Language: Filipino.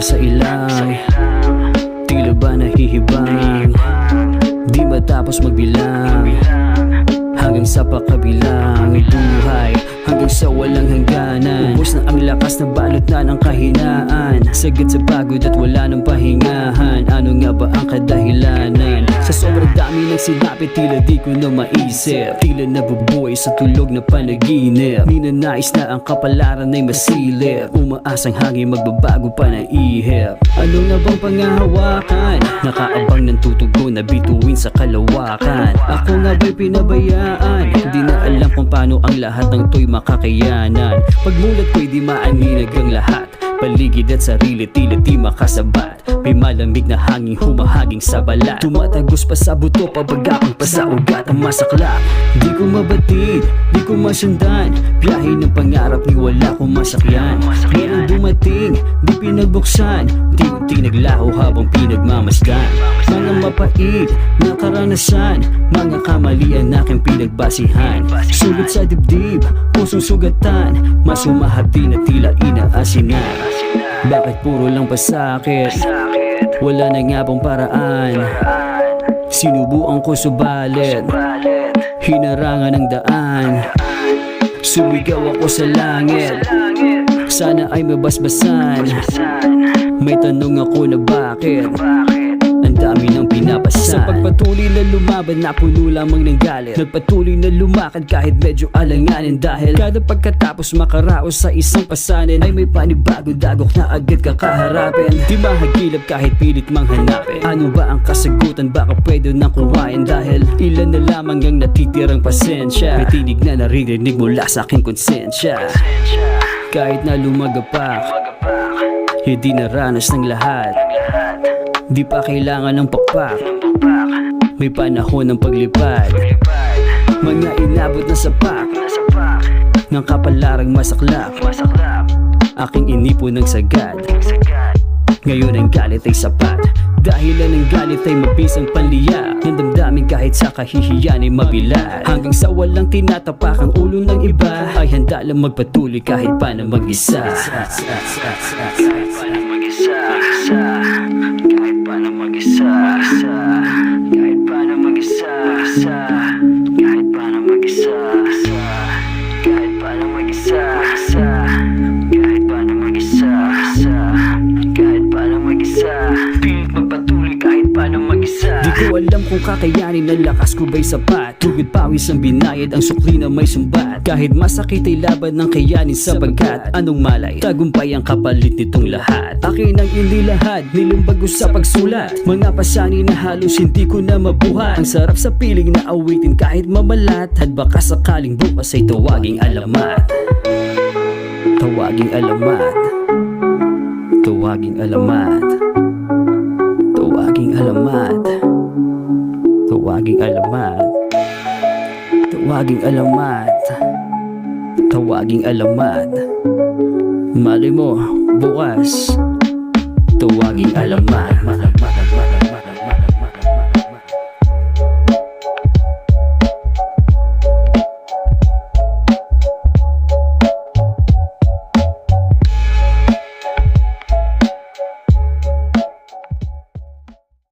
sa ilang, tila ba nahihibang, di matapos magbilang, hanggang sa pakabilang buhay, hanggang sa walang hangganan. Ubos na ang lakas na balot na ng kahinaan, sagad sa pagod at wala ng pahingahan. Ano nga ba ang kadahilanan? Sa sobrang dami ng sinabi, tila di ko na maisip, tila nabubuhay sa tulog na panaginip. Ninanais na ang kapalaran ay masilip, umaasang hangin magbabago pa na ihip. Ano nga bang pangahawakan? Nakaabang ng tutugon na bituin sa kalawakan. Ako nga ba'y pinabayaan? Di na alam kung paano ang lahat ng to'y makakayanan. Pagmulat ko'y di maaninag ang lahat, paligid at sarili tila di makasabat. May malamig na hangin humahaging sa balat, tumatagos pa sa buto, pabagakang pa sa ugat ang masaklap. Di ko mabatid, di ko masundan, biyahe ng pangarap ni wala kong masakyan. Merong dumating, di pinagbuksan, unti-unti naglaho habang pinagmamasdan. Mga mapait na karanasan, mga kamalian aking pinagbasihan. Sulit sa dibdib, pusong sugatan, mas humahati na tila inaasinan. Bakit puro lang pasakit? Wala na nga bang paraan? Sinubukan ko subalit, hinarangan ng daan. Sumigaw ako sa langit, sana ay mabasbasan. May tanong ako na bakit ang dami ng pinapasan. Sa pagpatuloy na lumaban, napuno lamang ng galit. Nagpatuloy na lumakad kahit medyo alanganin, dahil kada pagkatapos makaraos sa isang pasanin ay may panibago dagok na agad kakaharapin. Di mahagilap kahit pilit mang hanapin. Ano ba ang kasagutan? Baka pwede nang kuhain, dahil ilan na lamang ang natitirang pasensya. May tinig na naririnig mula sa aking konsensya. Kahit na lumagapak, hindi naranas ng lahat. Di pa kailangan ng pakpak, may panahon ng paglipad. Mga inabot na sapak ng kapalarang masaklap, aking inipon ng sagad. Ngayon ang galit ay sapat, dahilan ng galit ay mabisang panliya. Ng damdamin kahit sa kahihiyan ay mabilat, hanggang sa walang tinatapak ang ulo ng iba ay handa lang magpatuloy kahit pa na mag-isa. Kahit paano mag-isa, kahit paano mag-isa, kahit paano mag-isa, kahit paano mag-isa, kahit paano mag-isa, kahit paano mag-isa, pilit magpatuloy kahit paano mag-isa. Di ko alam kung kakayanin ang lakas ko ba'y sapat. Tugod pawis ang binayad, ang sukli na may sumbat. Kahit masakit ay laban ng kayanin, sapagkat anong malay, tagumpay ang kapalit nitong lahat. Akin ang inilahat, nilumbag ko sa pagsulat, mga pasani na halos hindi ko na mabuhat. Ang sarap sa piling na awitin kahit mamalat, at baka sakaling bukas ay tawaging alamat. Tawaging alamat, tawaging alamat, tawaging alamat, tawaging alamat, tawaging alamat, tawaging alamat. Malay mo, bukas tawaging alamat.